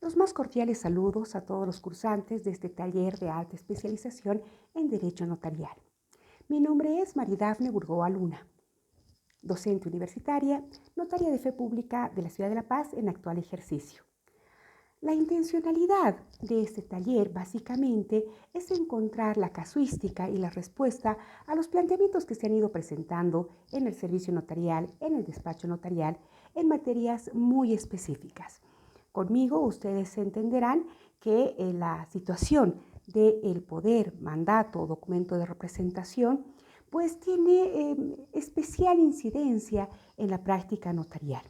Los más cordiales saludos a todos los cursantes de este taller de alta especialización en Derecho Notarial. Mi nombre es Maridafne Burgoa Luna, docente universitaria, notaria de fe pública de la Ciudad de La Paz en actual ejercicio. La intencionalidad de este taller básicamente es encontrar la casuística y la respuesta a los planteamientos que se han ido presentando en el servicio notarial, en el despacho notarial, en materias muy específicas. Conmigo ustedes entenderán que la situación del poder, mandato o documento de representación pues tiene especial incidencia en la práctica notarial.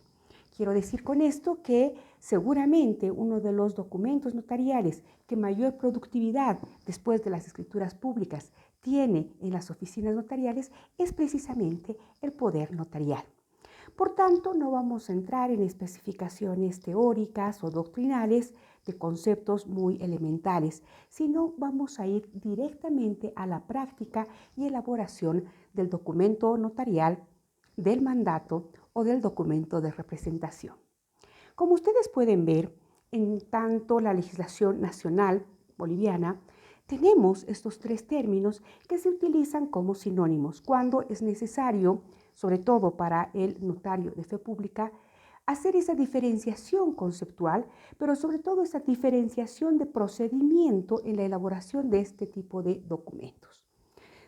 Quiero decir con esto que seguramente uno de los documentos notariales que mayor productividad después de las escrituras públicas tiene en las oficinas notariales es precisamente el poder notarial. Por tanto, no vamos a entrar en especificaciones teóricas o doctrinales de conceptos muy elementales, sino vamos a ir directamente a la práctica y elaboración del documento notarial, del mandato o del documento de representación. Como ustedes pueden ver, en tanto la legislación nacional boliviana, tenemos estos tres términos que se utilizan como sinónimos cuando es necesario, sobre todo para el notario de fe pública, hacer esa diferenciación conceptual, pero sobre todo esa diferenciación de procedimiento en la elaboración de este tipo de documentos.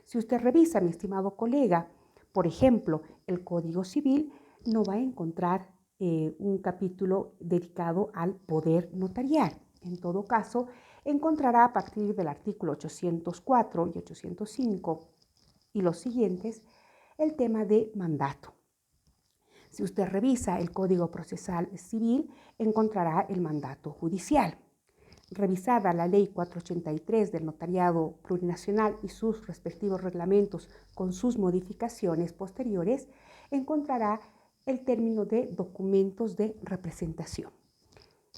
Si usted revisa, mi estimado colega, por ejemplo, el Código Civil, no va a encontrar un capítulo dedicado al poder notarial. En todo caso, encontrará a partir del artículo 804 y 805 y los siguientes el tema de mandato. Si usted revisa el Código Procesal Civil, encontrará el mandato judicial. Revisada la Ley 483 del Notariado Plurinacional y sus respectivos reglamentos con sus modificaciones posteriores, encontrará el término de documentos de representación.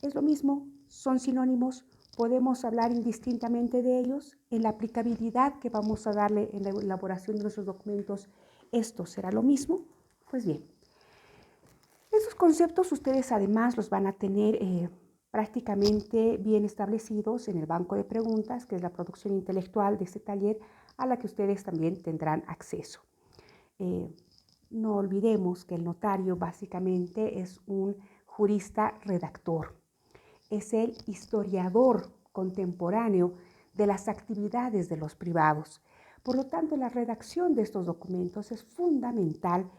Es lo mismo, son sinónimos, podemos hablar indistintamente de ellos. En la aplicabilidad que vamos a darle en la elaboración de nuestros documentos, ¿esto será lo mismo? Pues bien, esos conceptos ustedes además los van a tener prácticamente bien establecidos en el banco de preguntas, que es la producción intelectual de este taller, a la que ustedes también tendrán acceso. No olvidemos que el notario básicamente es un jurista redactor, es el historiador contemporáneo de las actividades de los privados. Por lo tanto, la redacción de estos documentos es fundamental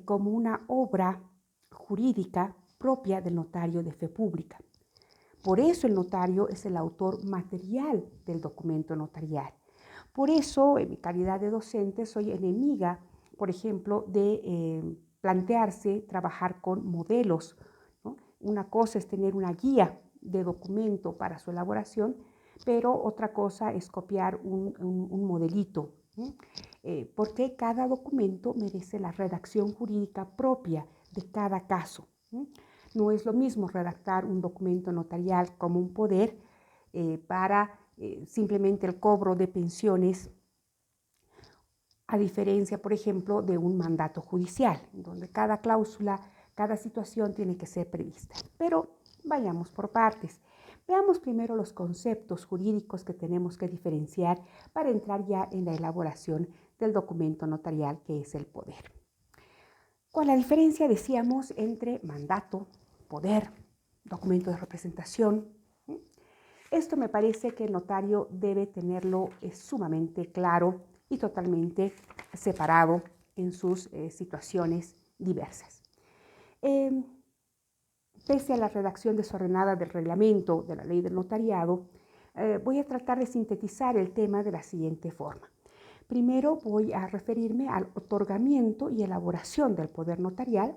como una obra jurídica propia del notario de fe pública. Por eso el notario es el autor material del documento notarial. Por eso, en mi calidad de docente, soy enemiga, por ejemplo, de plantearse trabajar con modelos, ¿no? Una cosa es tener una guía de documento para su elaboración, pero otra cosa es copiar un modelito, ¿no? Porque cada documento merece la redacción jurídica propia de cada caso. No es lo mismo redactar un documento notarial como un poder para simplemente el cobro de pensiones, a diferencia, por ejemplo, de un mandato judicial, donde cada cláusula, cada situación tiene que ser prevista. Pero vayamos por partes. Veamos primero los conceptos jurídicos que tenemos que diferenciar para entrar ya en la elaboración del documento notarial, que es el poder. Con la diferencia, decíamos, entre mandato, poder, documento de representación. Esto me parece que el notario debe tenerlo sumamente claro y totalmente separado en sus situaciones diversas. Pese a la redacción desordenada del reglamento de la ley del notariado, voy a tratar de sintetizar el tema de la siguiente forma. Primero voy a referirme al otorgamiento y elaboración del poder notarial,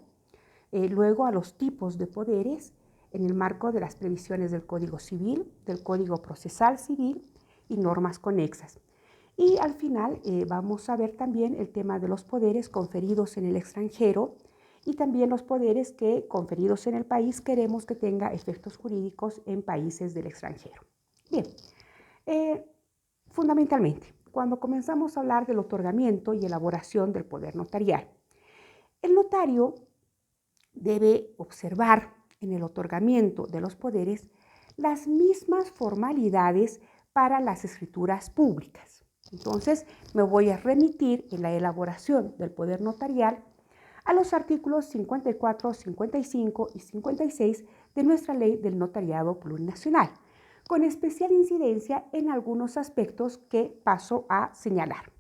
luego a los tipos de poderes en el marco de las previsiones del Código Civil, del Código Procesal Civil y normas conexas. Y al final vamos a ver también el tema de los poderes conferidos en el extranjero y también los poderes que, conferidos en el país, queremos que tenga efectos jurídicos en países del extranjero. Bien, fundamentalmente, cuando comenzamos a hablar del otorgamiento y elaboración del poder notarial, el notario debe observar en el otorgamiento de los poderes las mismas formalidades para las escrituras públicas. Entonces, me voy a remitir en la elaboración del poder notarial a los artículos 54, 55 y 56 de nuestra Ley del Notariado Plurinacional, con especial incidencia en algunos aspectos que paso a señalar.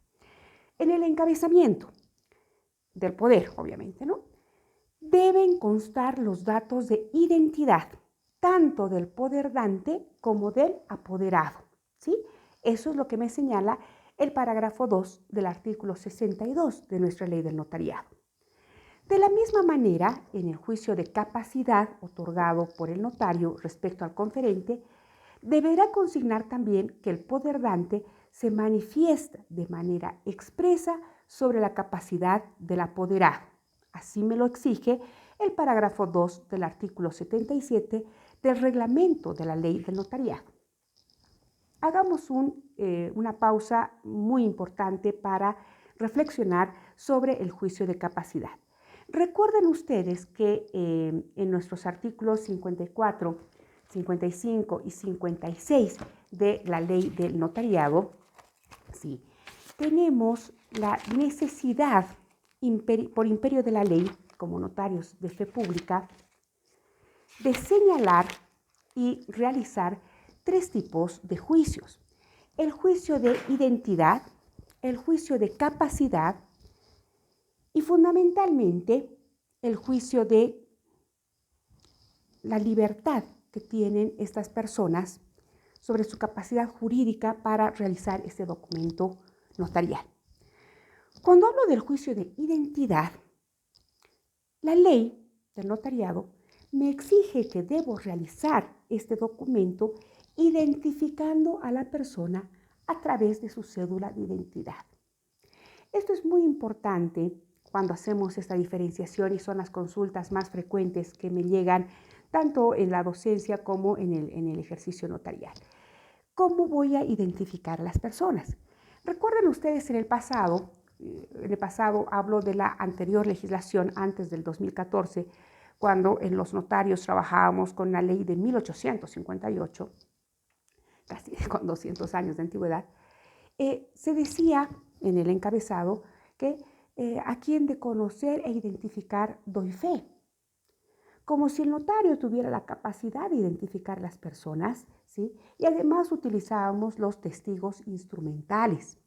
En el encabezamiento del poder, obviamente, ¿no? Deben constar los datos de identidad, tanto del poderdante como del apoderado, ¿sí? Eso es lo que me señala el parágrafo 2 del artículo 62 de nuestra Ley del Notariado. De la misma manera, en el juicio de capacidad otorgado por el notario respecto al conferente, deberá consignar también que el poderdante se manifiesta de manera expresa sobre la capacidad del apoderado. Así me lo exige el parágrafo 2 del artículo 77 del reglamento de la Ley del Notariado. Hagamos una pausa muy importante para reflexionar sobre el juicio de capacidad. Recuerden ustedes que en nuestros artículos 54, 55 y 56 de la Ley del Notariado, sí, tenemos la necesidad por imperio de la ley, como notarios de fe pública, de señalar y realizar tres tipos de juicios: el juicio de identidad, el juicio de capacidad y fundamentalmente el juicio de la libertad que tienen estas personas sobre su capacidad jurídica para realizar este documento notarial. Cuando hablo del juicio de identidad, la ley del notariado me exige que debo realizar este documento identificando a la persona a través de su cédula de identidad. Esto es muy importante cuando hacemos esta diferenciación y son las consultas más frecuentes que me llegan tanto en la docencia como en el ejercicio notarial. ¿Cómo voy a identificar a las personas? Recuerden ustedes en el pasado hablo de la anterior legislación antes del 2014, cuando en los notarios trabajábamos con la ley de 1858, casi con 200 años de antigüedad, se decía en el encabezado que a quien de conocer e identificar doy fe. Como si el notario tuviera la capacidad de identificar las personas, ¿sí? Y además utilizábamos los testigos instrumentales.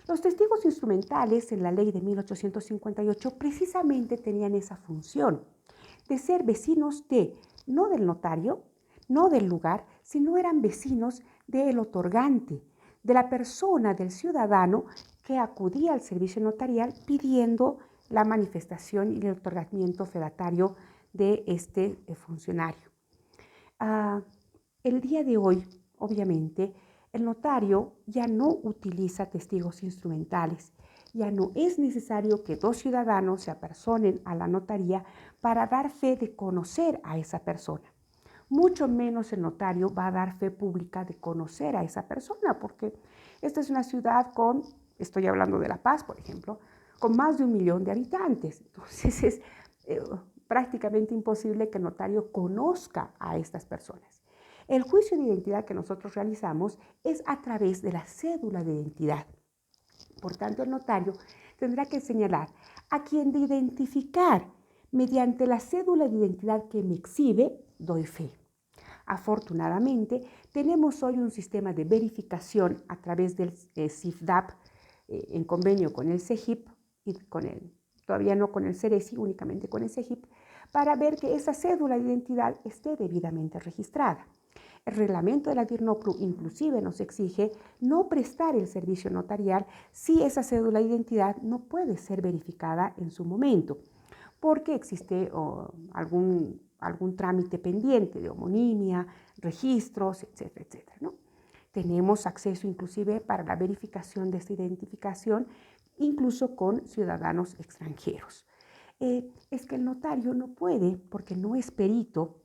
Los testigos instrumentales en la ley de 1858 precisamente tenían esa función de ser vecinos no del notario, no del lugar, sino eran vecinos del otorgante, de la persona, del ciudadano que acudía al servicio notarial pidiendo la manifestación y el otorgamiento fedatario de este funcionario. El día de hoy, obviamente, el notario ya no utiliza testigos instrumentales. Ya no es necesario que dos ciudadanos se apersonen a la notaría para dar fe de conocer a esa persona. Mucho menos el notario va a dar fe pública de conocer a esa persona, porque esta es una ciudad estoy hablando de La Paz, por ejemplo, con más de 1 millón de habitantes. Entonces es prácticamente imposible que el notario conozca a estas personas. El juicio de identidad que nosotros realizamos es a través de la cédula de identidad. Por tanto, el notario tendrá que señalar a quien de identificar mediante la cédula de identidad que me exhibe, doy fe. Afortunadamente, tenemos hoy un sistema de verificación a través del CIFDAP en convenio con el CEGIP y todavía no con el CERESI, únicamente con el CEGIP, para ver que esa cédula de identidad esté debidamente registrada. El reglamento de la DIRNOPLU inclusive nos exige no prestar el servicio notarial si esa cédula de identidad no puede ser verificada en su momento, porque existe algún trámite pendiente de homonimia, registros, etcétera, etcétera, ¿no? Tenemos acceso inclusive para la verificación de esta identificación, incluso con ciudadanos extranjeros. Es que el notario no puede, porque no es perito,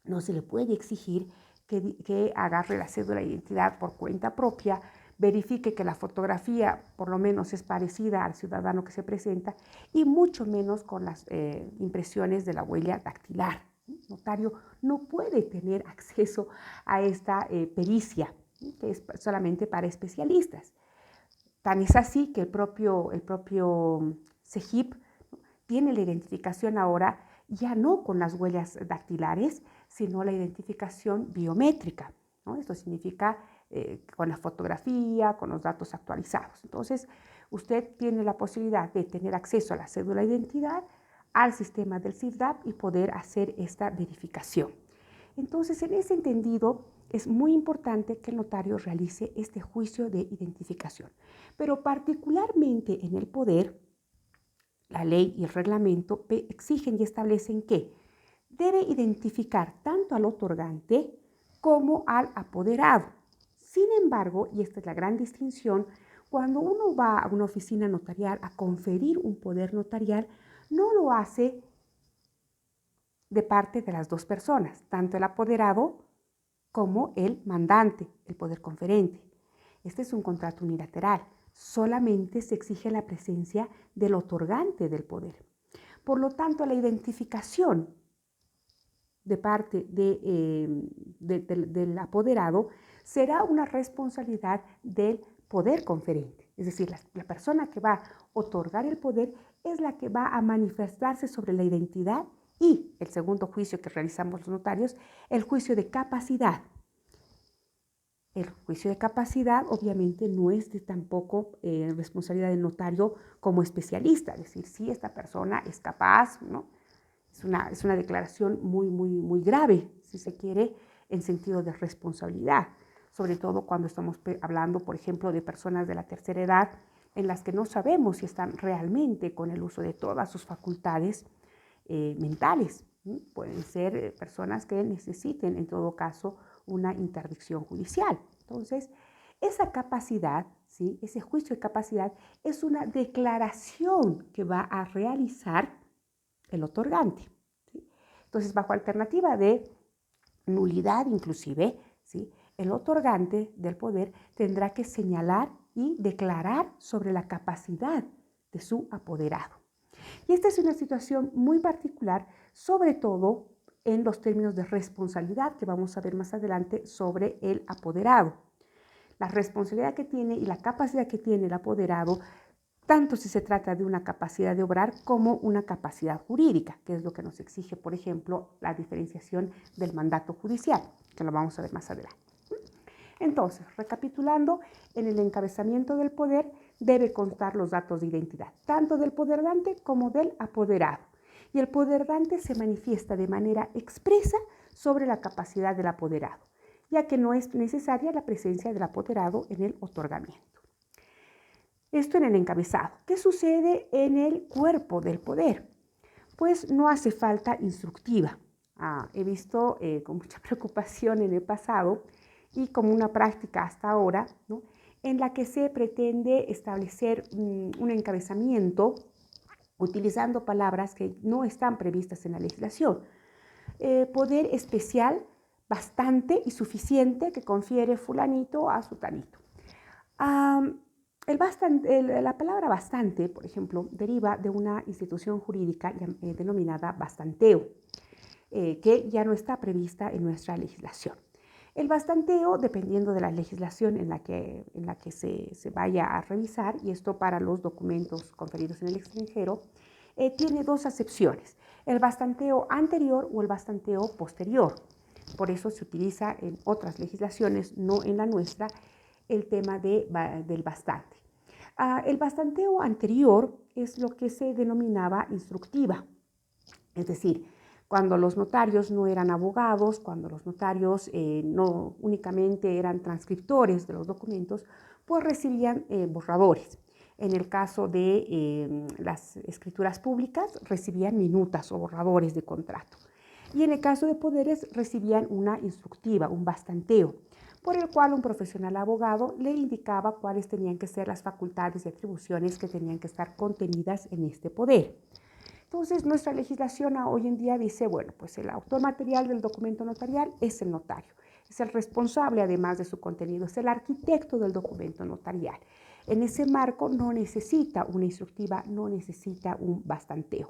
no se le puede exigir que agarre la cédula de identidad por cuenta propia, verifique que la fotografía por lo menos es parecida al ciudadano que se presenta y mucho menos con las impresiones de la huella dactilar. notario no puede tener acceso a esta pericia, que es solamente para especialistas. Tan es así que el propio CEGIP tiene la identificación ahora ya no con las huellas dactilares, sino la identificación biométrica, ¿no? Esto significa con la fotografía, con los datos actualizados. Entonces, usted tiene la posibilidad de tener acceso a la cédula de identidad, al sistema del CIFDAP y poder hacer esta verificación. Entonces, en ese entendido, es muy importante que el notario realice este juicio de identificación. Pero particularmente en el poder, la ley y el reglamento exigen y establecen que debe identificar tanto al otorgante como al apoderado. Sin embargo, y esta es la gran distinción, cuando uno va a una oficina notarial a conferir un poder notarial, no lo hace de parte de las dos personas, tanto el apoderado como el mandante, el poder conferente. Este es un contrato unilateral. Solamente se exige la presencia del otorgante del poder. Por lo tanto, la identificación de parte del apoderado será una responsabilidad del poder conferente. Es decir, la persona que va a otorgar el poder es la que va a manifestarse sobre la identidad y el segundo juicio que realizamos los notarios, el juicio de capacidad. El juicio de capacidad obviamente no es tampoco responsabilidad del notario como especialista, es decir, si esta persona es capaz, ¿no? Es una declaración muy grave, si se quiere, en sentido de responsabilidad, sobre todo cuando estamos hablando, por ejemplo, de personas de la tercera edad en las que no sabemos si están realmente con el uso de todas sus facultades mentales. Pueden ser personas que necesiten, en todo caso, una interdicción judicial. Entonces, esa capacidad, ¿sí? Ese juicio de capacidad es una declaración que va a realizar el otorgante, ¿sí? Entonces, bajo alternativa de nulidad inclusive, ¿sí? El otorgante del poder tendrá que señalar y declarar sobre la capacidad de su apoderado. Y esta es una situación muy particular, sobre todo en los términos de responsabilidad que vamos a ver más adelante sobre el apoderado. La responsabilidad que tiene y la capacidad que tiene el apoderado, tanto si se trata de una capacidad de obrar como una capacidad jurídica, que es lo que nos exige, por ejemplo, la diferenciación del mandato judicial, que lo vamos a ver más adelante. Entonces, recapitulando, en el encabezamiento del poder debe constar los datos de identidad, tanto del poderdante como del apoderado. Y el poderdante se manifiesta de manera expresa sobre la capacidad del apoderado, ya que no es necesaria la presencia del apoderado en el otorgamiento. Esto en el encabezado. ¿Qué sucede en el cuerpo del poder? Pues no hace falta instructiva. He visto con mucha preocupación en el pasado y como una práctica hasta ahora, ¿no?, en la que se pretende establecer un encabezamiento utilizando palabras que no están previstas en la legislación. Poder especial, bastante y suficiente que confiere fulanito a sutanito. La palabra bastante, por ejemplo, deriva de una institución jurídica denominada bastanteo, que ya no está prevista en nuestra legislación. El bastanteo, dependiendo de la legislación en la que se vaya a revisar, y esto para los documentos conferidos en el extranjero, tiene dos acepciones, el bastanteo anterior o el bastanteo posterior. Por eso se utiliza en otras legislaciones, no en la nuestra, el tema del bastante. El bastanteo anterior es lo que se denominaba instructiva, es decir, cuando los notarios no eran abogados, cuando los notarios no únicamente eran transcriptores de los documentos, pues recibían borradores. En el caso de las escrituras públicas, recibían minutas o borradores de contrato. Y en el caso de poderes, recibían una instructiva, un bastanteo, por el cual un profesional abogado le indicaba cuáles tenían que ser las facultades y atribuciones que tenían que estar contenidas en este poder. Entonces, nuestra legislación hoy en día dice, bueno, pues el autor material del documento notarial es el notario, es el responsable además de su contenido, es el arquitecto del documento notarial. En ese marco no necesita una instructiva, no necesita un bastanteo.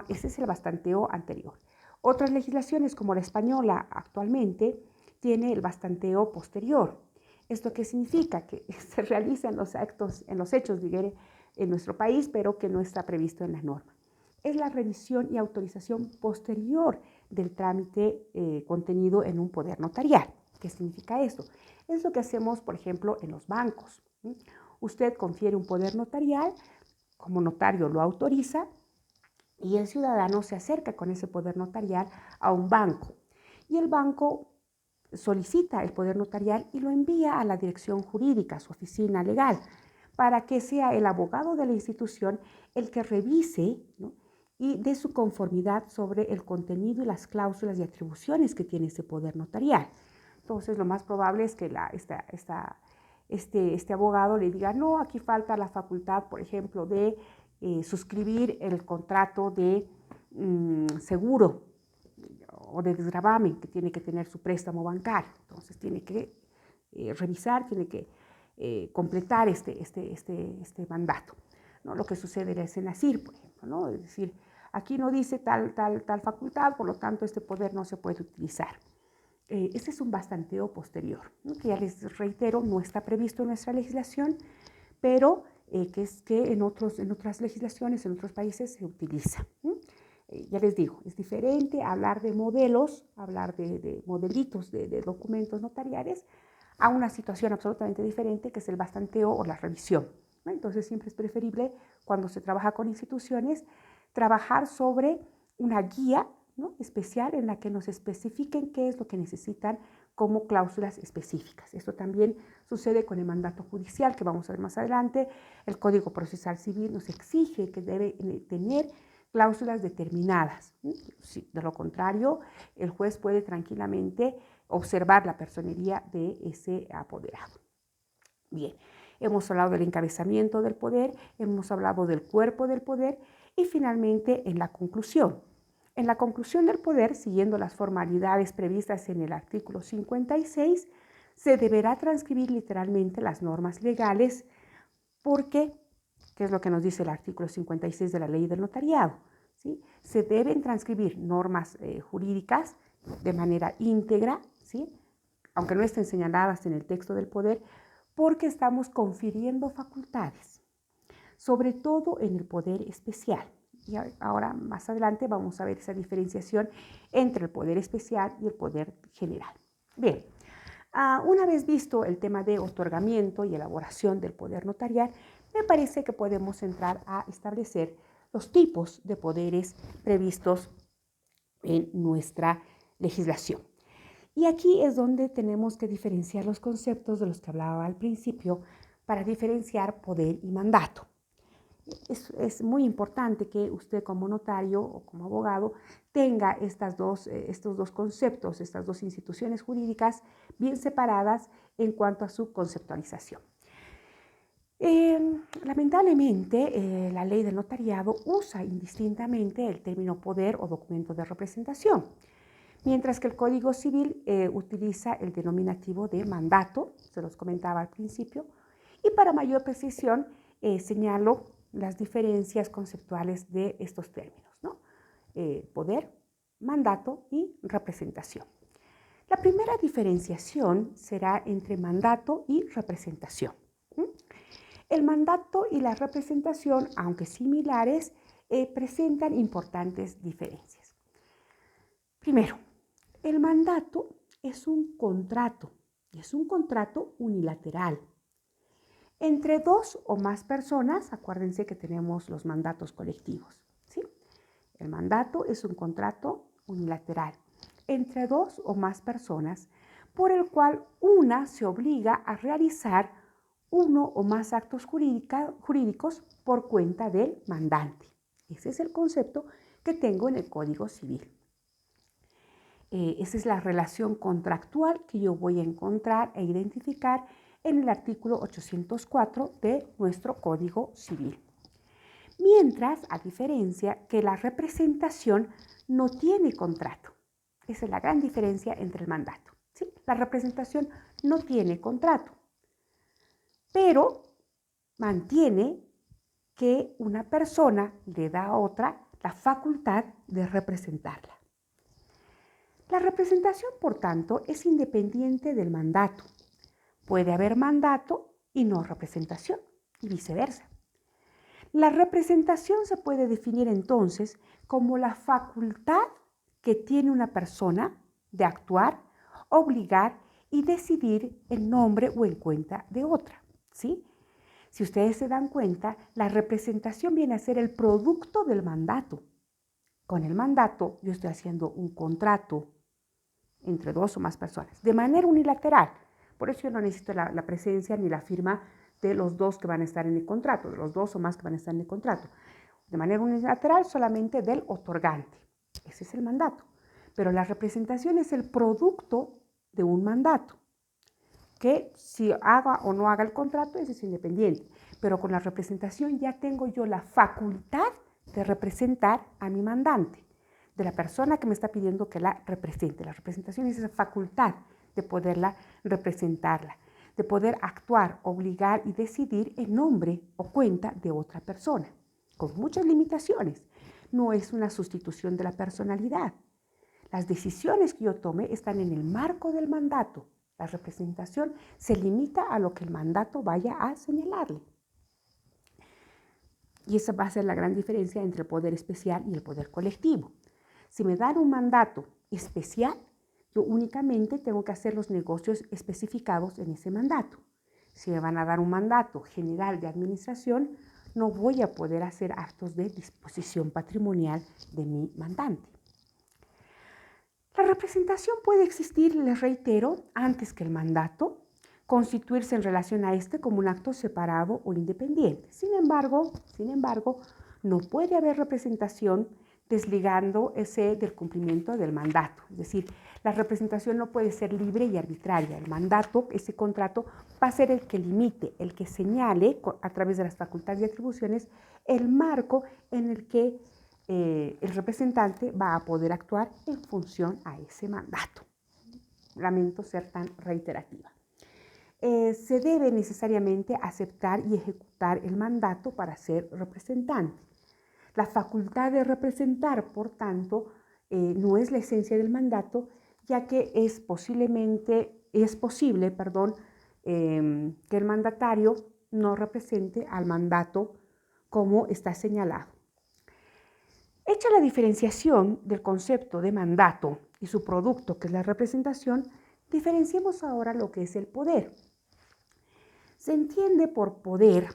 Ese es el bastanteo anterior. Otras legislaciones, como la española actualmente, tiene el bastanteo posterior. ¿Esto qué significa? Que se realizan los actos, en los hechos, diré, en nuestro país, pero que no está previsto en la norma. Es la revisión y autorización posterior del trámite contenido en un poder notarial. ¿Qué significa esto? Es lo que hacemos, por ejemplo, en los bancos. Usted confiere un poder notarial, como notario lo autoriza, y el ciudadano se acerca con ese poder notarial a un banco. Y el banco solicita el poder notarial y lo envía a la dirección jurídica, su oficina legal, para que sea el abogado de la institución el que revise, ¿no?, y dé su conformidad sobre el contenido y las cláusulas y atribuciones que tiene ese poder notarial. Entonces, lo más probable es que este abogado le diga, no, aquí falta la facultad, por ejemplo, de suscribir el contrato de seguro o de desgravamen que tiene que tener su préstamo bancario. Entonces, tiene que revisar, tiene que completar este mandato, ¿no? Lo que sucede en el Senacir, por ejemplo, ¿no? Es decir, aquí no dice tal facultad, por lo tanto este poder no se puede utilizar. Este es un bastanteo posterior, ¿no?, que ya les reitero, no está previsto en nuestra legislación, pero que en otras legislaciones, en otros países se utiliza. Ya les digo, es diferente hablar de modelos, hablar de modelitos de documentos notariales, a una situación absolutamente diferente que es el bastanteo o la revisión, ¿no? Entonces siempre es preferible, cuando se trabaja con instituciones, trabajar sobre una guía, ¿no?, especial en la que nos especifiquen qué es lo que necesitan como cláusulas específicas. Esto también sucede con el mandato judicial, que vamos a ver más adelante. El Código Procesal Civil nos exige que debe tener cláusulas determinadas. De lo contrario, el juez puede tranquilamente observar la personería de ese apoderado. Bien, hemos hablado del encabezamiento del poder, hemos hablado del cuerpo del poder y finalmente en la conclusión. En la conclusión del poder, siguiendo las formalidades previstas en el artículo 56, se deberá transcribir literalmente las normas legales porque, ¿qué es lo que nos dice el artículo 56 de la Ley del Notariado? ¿Sí? Se deben transcribir normas jurídicas de manera íntegra, ¿sí?, aunque no estén señaladas en el texto del poder, porque estamos confiriendo facultades, sobre todo en el poder especial. Y ahora, más adelante, vamos a ver esa diferenciación entre el poder especial y el poder general. Bien, una vez visto el tema de otorgamiento y elaboración del poder notarial, me parece que podemos entrar a establecer los tipos de poderes previstos en nuestra legislación. Y aquí es donde tenemos que diferenciar los conceptos de los que hablaba al principio para diferenciar poder y mandato. Es muy importante que usted como notario o como abogado tenga estos dos conceptos, estas dos instituciones jurídicas bien separadas en cuanto a su conceptualización. Lamentablemente, la ley del notariado usa indistintamente el término poder o documento de representación, mientras que el Código Civil utiliza el denominativo de mandato, se los comentaba al principio, y para mayor precisión señalo las diferencias conceptuales de estos términos, ¿no? Poder, mandato y representación. La primera diferenciación será entre mandato y representación. El mandato y la representación, aunque similares, presentan importantes diferencias. Primero, el mandato es un contrato, y es un contrato unilateral. Entre dos o más personas, acuérdense que tenemos los mandatos colectivos, ¿sí? El mandato es un contrato unilateral entre dos o más personas por el cual una se obliga a realizar uno o más actos jurídicos por cuenta del mandante. Ese es el concepto que tengo en el Código Civil. Esa es la relación contractual que yo voy a encontrar e identificar en el artículo 804 de nuestro Código Civil. Mientras, a diferencia, que la representación no tiene contrato. Esa es la gran diferencia entre el mandato, ¿sí? La representación no tiene contrato, pero mantiene que una persona le da a otra la facultad de representarla. La representación, por tanto, es independiente del mandato. Puede haber mandato y no representación, y viceversa. La representación se puede definir entonces como la facultad que tiene una persona de actuar, obligar y decidir en nombre o en cuenta de otra, ¿sí? Si ustedes se dan cuenta, la representación viene a ser el producto del mandato. Con el mandato yo estoy haciendo un contrato entre dos o más personas, de manera unilateral. Por eso yo no necesito la presencia ni la firma de los dos que van a estar en el contrato, de los dos o más que van a estar en el contrato. De manera unilateral solamente del otorgante. Ese es el mandato. Pero la representación es el producto de un mandato, que si haga o no haga el contrato, ese es independiente. Pero con la representación ya tengo yo la facultad de representar a mi mandante, de la persona que me está pidiendo que la represente. La representación es esa facultad de poderla representarla, de poder actuar, obligar y decidir en nombre o cuenta de otra persona, con muchas limitaciones. No es una sustitución de la personalidad. Las decisiones que yo tome están en el marco del mandato. La representación se limita a lo que el mandato vaya a señalarle. Y esa va a ser la gran diferencia entre el poder especial y el poder colectivo. Si me dan un mandato especial, yo únicamente tengo que hacer los negocios especificados en ese mandato. Si me van a dar un mandato general de administración, no voy a poder hacer actos de disposición patrimonial de mi mandante. La representación puede existir, les reitero, antes que el mandato, constituirse en relación a este como un acto separado o independiente. Sin embargo, no puede haber representación desligando ese del cumplimiento del mandato. Es decir, la representación no puede ser libre y arbitraria. El mandato, ese contrato, va a ser el que limite, el que señale a través de las facultades y atribuciones el marco en el que el representante va a poder actuar en función a ese mandato. Lamento ser tan reiterativa. Se debe necesariamente aceptar y ejecutar el mandato para ser representante. La facultad de representar, por tanto, no es la esencia del mandato, ya que es posible, que el mandatario no represente al mandato como está señalado. Hecha la diferenciación del concepto de mandato y su producto, que es la representación, diferenciemos ahora lo que es el poder. Se entiende por poder,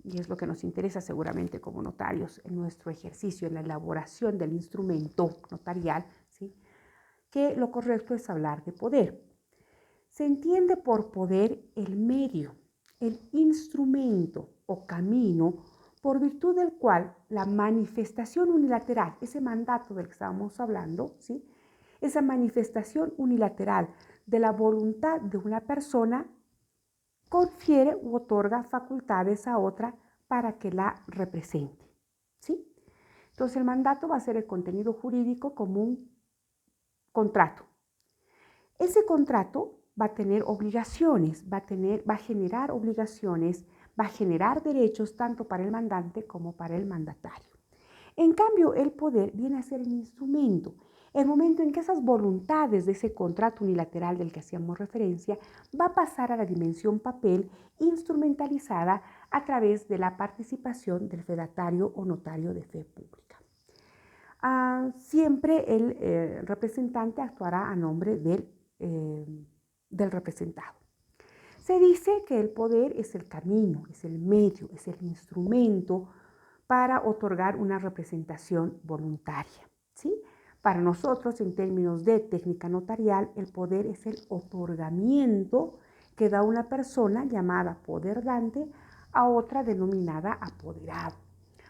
y es lo que nos interesa seguramente como notarios en nuestro ejercicio, en la elaboración del instrumento notarial, ¿sí?, que lo correcto es hablar de poder. Se entiende por poder el medio, el instrumento o camino por virtud del cual la manifestación unilateral, ese mandato del que estábamos hablando, ¿sí?, esa manifestación unilateral de la voluntad de una persona confiere u otorga facultades a otra para que la represente, ¿sí? Entonces el mandato va a ser el contenido jurídico como un contrato. Ese contrato va a tener obligaciones, va a generar obligaciones, va a generar derechos tanto para el mandante como para el mandatario. En cambio, el poder viene a ser el instrumento. El momento en que esas voluntades de ese contrato unilateral del que hacíamos referencia va a pasar a la dimensión papel instrumentalizada a través de la participación del fedatario o notario de fe pública. Siempre el representante actuará a nombre del representado. Se dice que el poder es el camino, es el medio, es el instrumento para otorgar una representación voluntaria, ¿sí? Para nosotros, en términos de técnica notarial, el poder es el otorgamiento que da una persona llamada poderdante a otra denominada apoderado,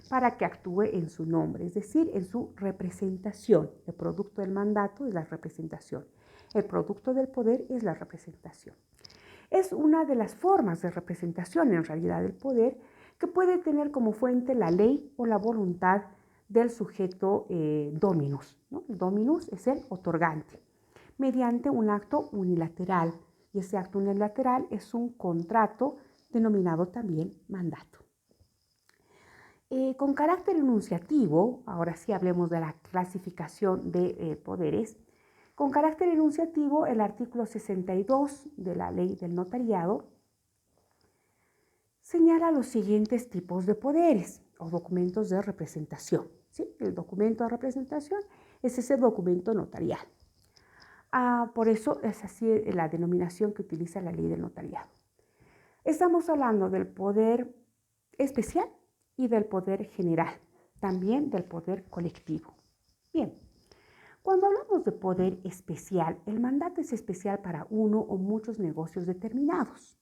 para que actúe en su nombre, es decir, en su representación. El producto del mandato es la representación. El producto del poder es la representación. Es una de las formas de representación, en realidad, del poder, que puede tener como fuente la ley o la voluntad del sujeto dominus, ¿no? El dominus es el otorgante, mediante un acto unilateral, y ese acto unilateral es un contrato denominado también mandato. Con carácter enunciativo, ahora sí hablemos de la clasificación de poderes, Con carácter enunciativo, el artículo 62 de la Ley del Notariado señala los siguientes tipos de poderes o documentos de representación. ¿Sí? El documento de representación es ese documento notarial. Por eso es así la denominación que utiliza la Ley del Notariado. Estamos hablando del poder especial y del poder general, también del poder colectivo. Bien, cuando hablamos de poder especial, el mandato es especial para uno o muchos negocios determinados.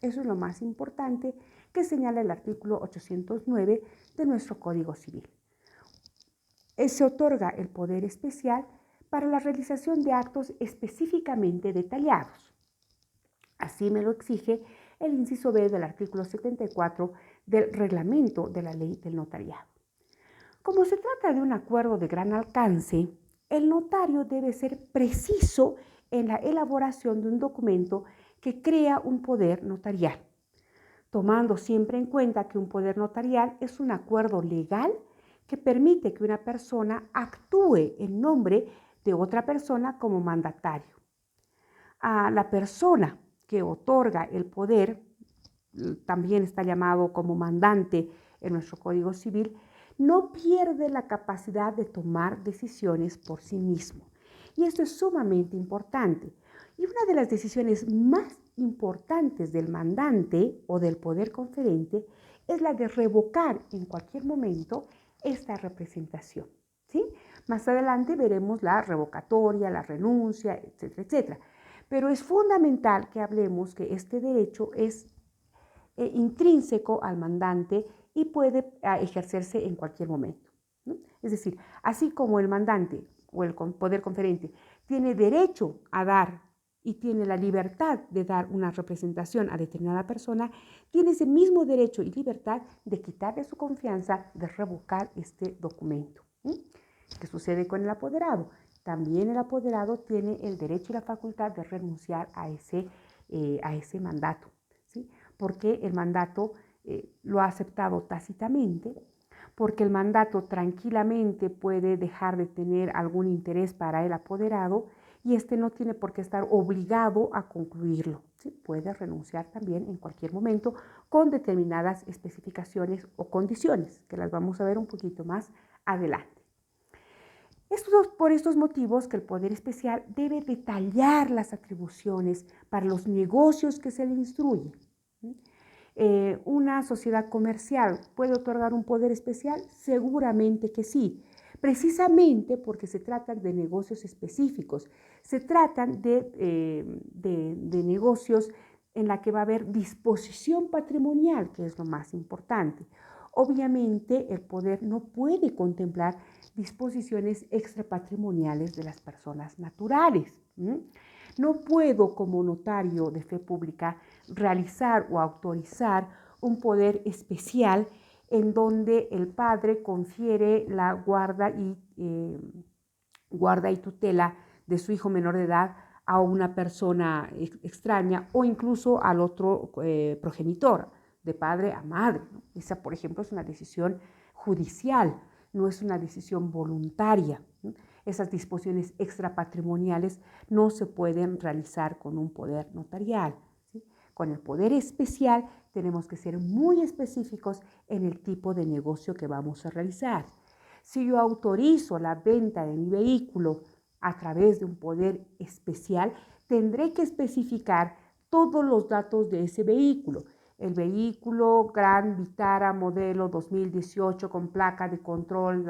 Eso es lo más importante que señala el artículo 809 de nuestro Código Civil. Se otorga el poder especial para la realización de actos específicamente detallados. Así me lo exige el inciso B del artículo 74 del reglamento de la Ley del Notariado. Como se trata de un acuerdo de gran alcance, el notario debe ser preciso en la elaboración de un documento que crea un poder notarial, tomando siempre en cuenta que un poder notarial es un acuerdo legal que permite que una persona actúe en nombre de otra persona como mandatario. A la persona que otorga el poder, también está llamado como mandante en nuestro Código Civil, no pierde la capacidad de tomar decisiones por sí mismo. Y esto es sumamente importante. Y una de las decisiones más importantes del mandante o del poder conferente es la de revocar en cualquier momento esta representación. ¿Sí? Más adelante veremos la revocatoria, la renuncia, etcétera, etcétera. Pero es fundamental que hablemos que este derecho es intrínseco al mandante y puede ejercerse en cualquier momento, ¿no? Es decir, así como el mandante o el poder conferente tiene derecho a dar y tiene la libertad de dar una representación a determinada persona, tiene ese mismo derecho y libertad de quitarle su confianza, de revocar este documento. ¿Qué sucede con el apoderado? También el apoderado tiene el derecho y la facultad de renunciar a ese mandato, ¿sí? Porque el mandato lo ha aceptado tácitamente, porque el mandato tranquilamente puede dejar de tener algún interés para el apoderado y este no tiene por qué estar obligado a concluirlo, ¿sí? Puede renunciar también en cualquier momento con determinadas especificaciones o condiciones, que las vamos a ver un poquito más adelante. Por estos motivos que el Poder Especial debe detallar las atribuciones para los negocios que se le instruyen. ¿Una sociedad comercial puede otorgar un poder especial? Seguramente que sí, precisamente porque se tratan de negocios específicos, se tratan de negocios en la que va a haber disposición patrimonial, que es lo más importante. Obviamente el poder no puede contemplar disposiciones extrapatrimoniales de las personas naturales. No puedo, como notario de fe pública, realizar o autorizar un poder especial en donde el padre confiere la guarda y tutela de su hijo menor de edad a una persona extraña o incluso al otro progenitor, de padre a madre, ¿no? Esa, por ejemplo, es una decisión judicial, no es una decisión voluntaria, ¿no? Esas disposiciones extrapatrimoniales no se pueden realizar con un poder notarial, ¿sí? Con el poder especial tenemos que ser muy específicos en el tipo de negocio que vamos a realizar. Si yo autorizo la venta de mi vehículo a través de un poder especial, tendré que especificar todos los datos de ese vehículo. El vehículo Gran Vitara modelo 2018 con placa de control,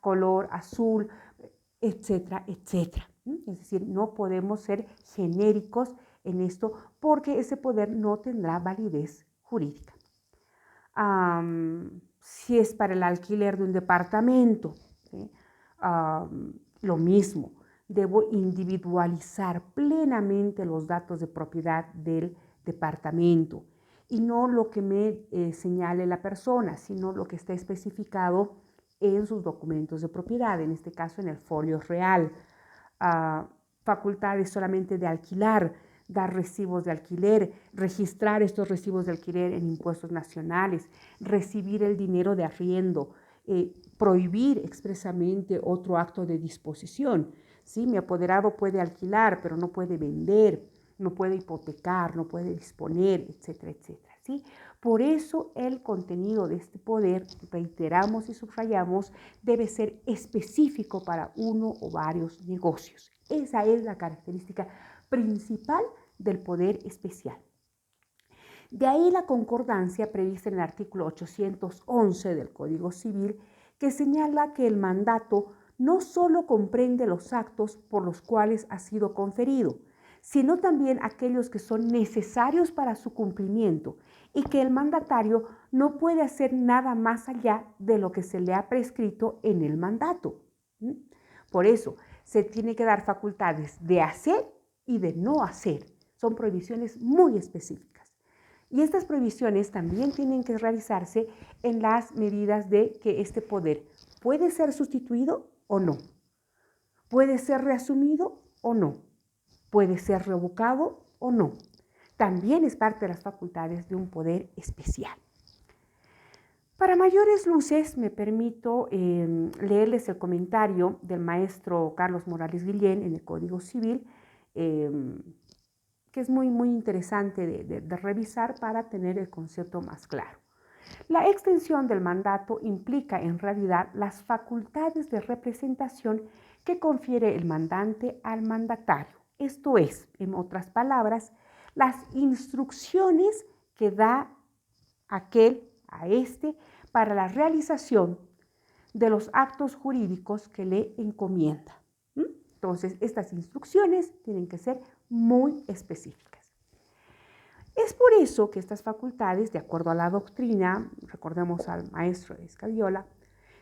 color azul, etcétera, etcétera. Es decir, no podemos ser genéricos en esto porque ese poder no tendrá validez jurídica. Si es para el alquiler de un departamento, ¿sí? Lo mismo, debo individualizar plenamente los datos de propiedad del departamento y no lo que me señale la persona, sino lo que está especificado en sus documentos de propiedad, en este caso en el folio real. Facultades solamente de alquilar, dar recibos de alquiler, registrar estos recibos de alquiler en impuestos nacionales, recibir el dinero de arriendo, prohibir expresamente otro acto de disposición. ¿Sí? Mi apoderado puede alquilar, pero no puede vender, no puede hipotecar, no puede disponer, etcétera, etcétera. ¿Sí? Por eso el contenido de este poder, reiteramos y subrayamos, debe ser específico para uno o varios negocios. Esa es la característica principal del poder especial. De ahí la concordancia prevista en el artículo 811 del Código Civil, que señala que el mandato no solo comprende los actos por los cuales ha sido conferido, sino también aquellos que son necesarios para su cumplimiento y que el mandatario no puede hacer nada más allá de lo que se le ha prescrito en el mandato. Por eso, se tiene que dar facultades de hacer y de no hacer. Son prohibiciones muy específicas. Y estas prohibiciones también tienen que realizarse en las medidas de que este poder puede ser sustituido o no, puede ser reasumido o no, puede ser revocado o no. También es parte de las facultades de un poder especial. Para mayores luces, me permito leerles el comentario del maestro Carlos Morales Guillén en el Código Civil, que es muy interesante de revisar para tener el concepto más claro. La extensión del mandato implica en realidad las facultades de representación que confiere el mandante al mandatario. Esto es, en otras palabras, las instrucciones que da aquel a este para la realización de los actos jurídicos que le encomienda. Entonces, estas instrucciones tienen que ser muy específicas. Es por eso que estas facultades, de acuerdo a la doctrina, recordemos al maestro Escaviola,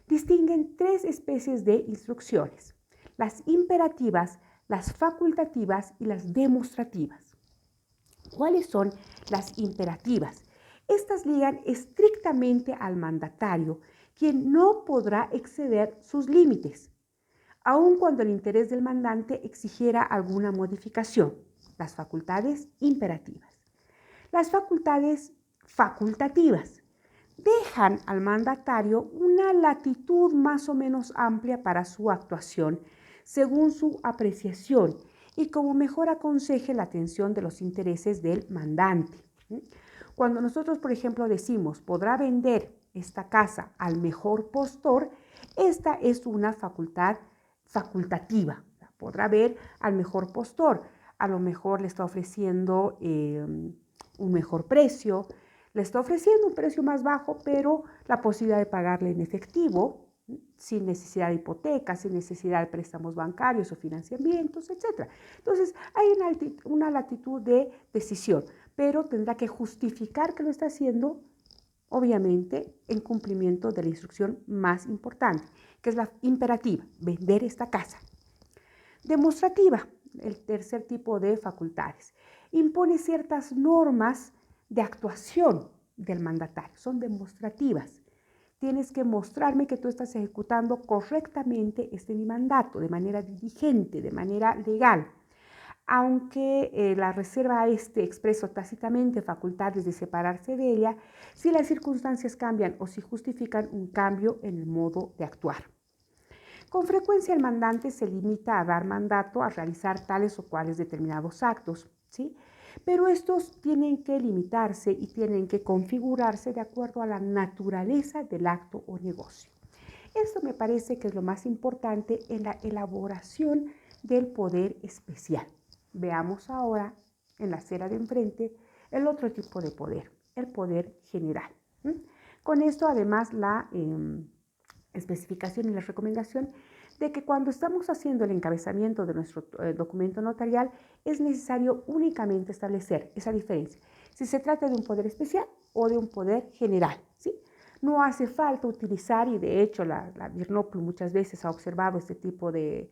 distinguen tres especies de instrucciones: las imperativas, las facultativas y las demostrativas. ¿Cuáles son las imperativas? Estas ligan estrictamente al mandatario, quien no podrá exceder sus límites, aun cuando el interés del mandante exigiera alguna modificación. Las facultades imperativas. Las facultades facultativas dejan al mandatario una latitud más o menos amplia para su actuación, según su apreciación y como mejor aconseje la atención de los intereses del mandante. Cuando nosotros, por ejemplo, decimos podrá vender esta casa al mejor postor, esta es una facultad facultativa. Podrá ver al mejor postor, a lo mejor le está ofreciendo un mejor precio, le está ofreciendo un precio más bajo, pero la posibilidad de pagarle en efectivo, sin necesidad de hipotecas, sin necesidad de préstamos bancarios o financiamientos, etc. Entonces, hay una latitud de decisión, pero tendrá que justificar que lo está haciendo, obviamente, en cumplimiento de la instrucción más importante, que es la imperativa, vender esta casa. Demostrativa, el tercer tipo de facultades, impone ciertas normas de actuación del mandatario, son demostrativas. Tienes que mostrarme que tú estás ejecutando correctamente mi mandato, de manera diligente, de manera legal. Aunque la reserva a expreso tácitamente facultades de separarse de ella, si las circunstancias cambian o si justifican un cambio en el modo de actuar. Con frecuencia el mandante se limita a dar mandato a realizar tales o cuales determinados actos, ¿sí? Pero estos tienen que limitarse y tienen que configurarse de acuerdo a la naturaleza del acto o negocio. Esto me parece que es lo más importante en la elaboración del poder especial. Veamos ahora en la acera de enfrente el otro tipo de poder, el poder general. Con esto además la especificación y la recomendación de que cuando estamos haciendo el encabezamiento de nuestro documento notarial es necesario únicamente establecer esa diferencia, si se trata de un poder especial o de un poder general, ¿sí? No hace falta utilizar, y de hecho la Birnoplu muchas veces ha observado este tipo de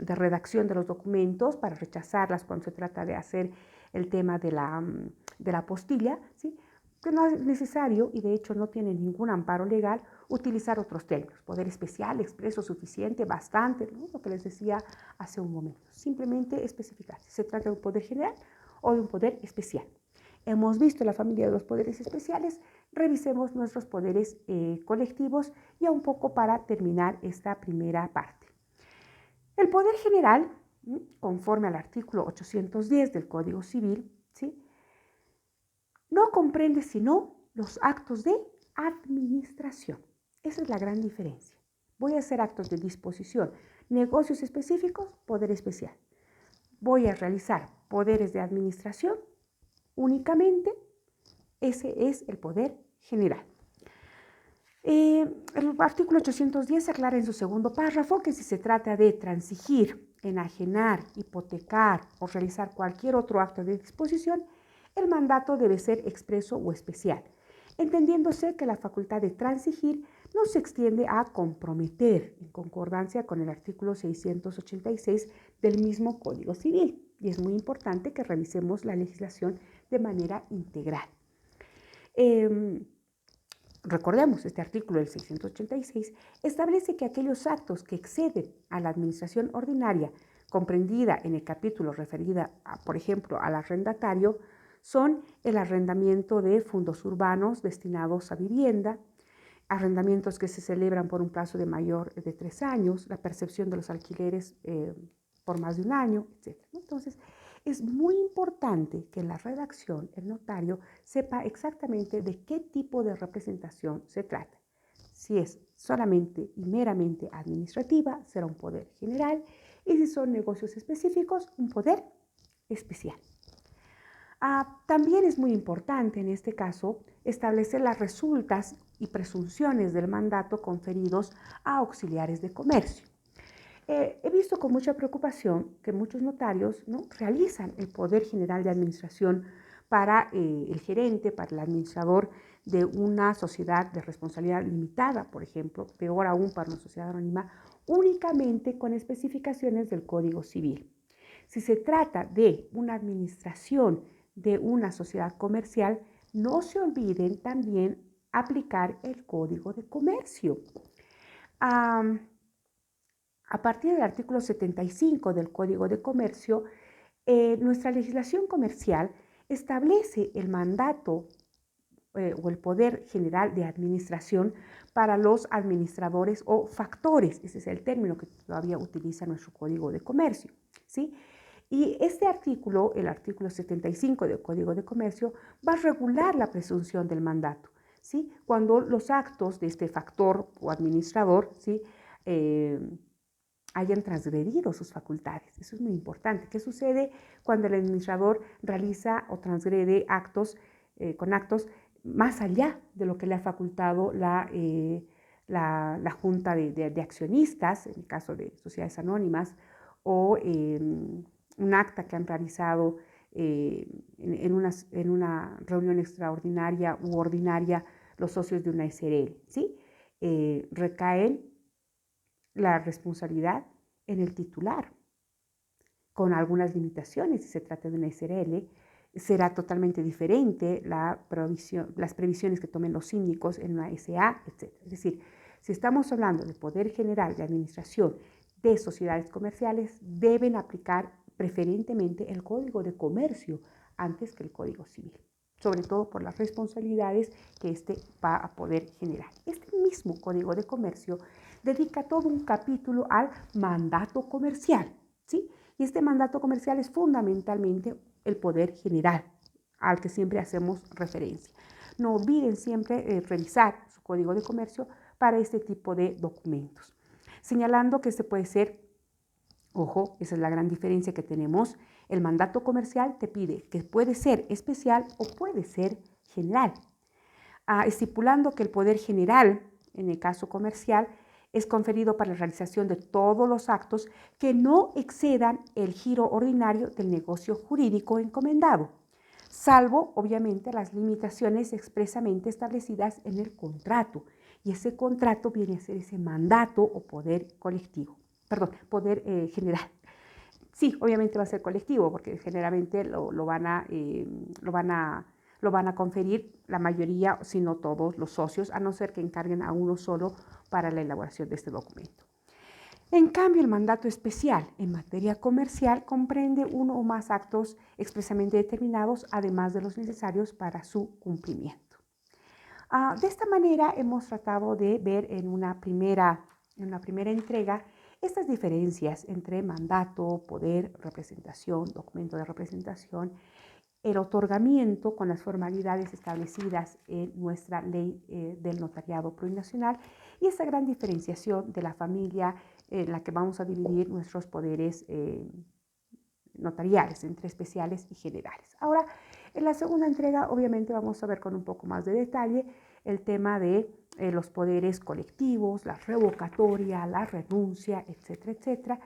redacción de los documentos para rechazarlas cuando se trata de hacer el tema de la apostilla, ¿sí? Que no es necesario, y de hecho no tiene ningún amparo legal, utilizar otros términos, poder especial, expreso, suficiente, bastante, ¿no? Lo que les decía hace un momento. Simplemente especificar si se trata de un poder general o de un poder especial. Hemos visto la familia de los poderes especiales revisemos nuestros poderes colectivos ya un poco para terminar esta primera parte. El poder general, conforme al artículo 810 del Código Civil, ¿sí?, no comprende sino los actos de administración. Esa es la gran diferencia. Voy a hacer actos de disposición, negocios específicos, poder especial. Voy a realizar poderes de administración únicamente. Ese es el poder general. El artículo 810 aclara en su segundo párrafo que si se trata de transigir, enajenar, hipotecar o realizar cualquier otro acto de disposición, el mandato debe ser expreso o especial, entendiéndose que la facultad de transigir no se extiende a comprometer, en concordancia con el artículo 686 del mismo Código Civil. Y es muy importante que revisemos la legislación de manera integral. Recordemos, este artículo del 686 establece que aquellos actos que exceden a la administración ordinaria comprendida en el capítulo referida, por ejemplo, al arrendatario, son el arrendamiento de fondos urbanos destinados a vivienda, arrendamientos que se celebran por un plazo de mayor de 3 años, la percepción de los alquileres por más de un año, etc. Entonces, es muy importante que en la redacción el notario sepa exactamente de qué tipo de representación se trata. Si es solamente y meramente administrativa, será un poder general, y si son negocios específicos, un poder especial. También es muy importante en este caso establecer las resultas y presunciones del mandato conferidos a auxiliares de comercio. He visto con mucha preocupación que muchos notarios no realizan el poder general de administración para el gerente, para el administrador de una sociedad de responsabilidad limitada, por ejemplo, peor aún para una sociedad anónima, únicamente con especificaciones del Código Civil. Si se trata de una administración de una sociedad comercial, no se olviden también aplicar el Código de Comercio. A partir del artículo 75 del Código de Comercio, nuestra legislación comercial establece el mandato o el poder general de administración para los administradores o factores. Ese es el término que todavía utiliza nuestro Código de Comercio, ¿sí? Y este artículo, el artículo 75 del Código de Comercio, va a regular la presunción del mandato, ¿sí?, cuando los actos de este factor o administrador, ¿sí?, hayan transgredido sus facultades. Eso es muy importante. ¿Qué sucede cuando el administrador realiza o transgrede actos con actos más allá de lo que le ha facultado la Junta de Accionistas, en el caso de sociedades anónimas, o un acta que han realizado en una reunión extraordinaria u ordinaria los socios de una SRL, ¿sí? Recaen la responsabilidad en el titular, con algunas limitaciones. Si se trata de una SRL, será totalmente diferente las previsiones que tomen los síndicos en una SA, etc. Es decir, si estamos hablando del poder general de administración de sociedades comerciales, deben aplicar preferentemente el Código de Comercio antes que el Código Civil, sobre todo por las responsabilidades que éste va a poder generar. Este mismo Código de Comercio dedica todo un capítulo al mandato comercial, ¿sí? Y este mandato comercial es fundamentalmente el poder general, al que siempre hacemos referencia. No olviden siempre revisar su Código de Comercio para este tipo de documentos. Señalando que este puede ser, ojo, esa es la gran diferencia que tenemos, el mandato comercial te pide que puede ser especial o puede ser general. Estipulando que el poder general, en el caso comercial, es conferido para la realización de todos los actos que no excedan el giro ordinario del negocio jurídico encomendado, salvo, obviamente, las limitaciones expresamente establecidas en el contrato. Y ese contrato viene a ser ese mandato o poder colectivo, poder general. Sí, obviamente va a ser colectivo, porque generalmente lo van a conferir la mayoría, si no todos, los socios, a no ser que encarguen a uno solo para la elaboración de este documento. En cambio, el mandato especial en materia comercial comprende uno o más actos expresamente determinados, además de los necesarios para su cumplimiento. De esta manera hemos tratado de ver en una primera entrega estas diferencias entre mandato, poder, representación, documento de representación, el otorgamiento con las formalidades establecidas en nuestra ley del notariado plurinacional y esta gran diferenciación de la familia en la que vamos a dividir nuestros poderes notariales entre especiales y generales. Ahora, en la segunda entrega, obviamente, vamos a ver con un poco más de detalle el tema de los poderes colectivos, la revocatoria, la renuncia, etcétera, etcétera.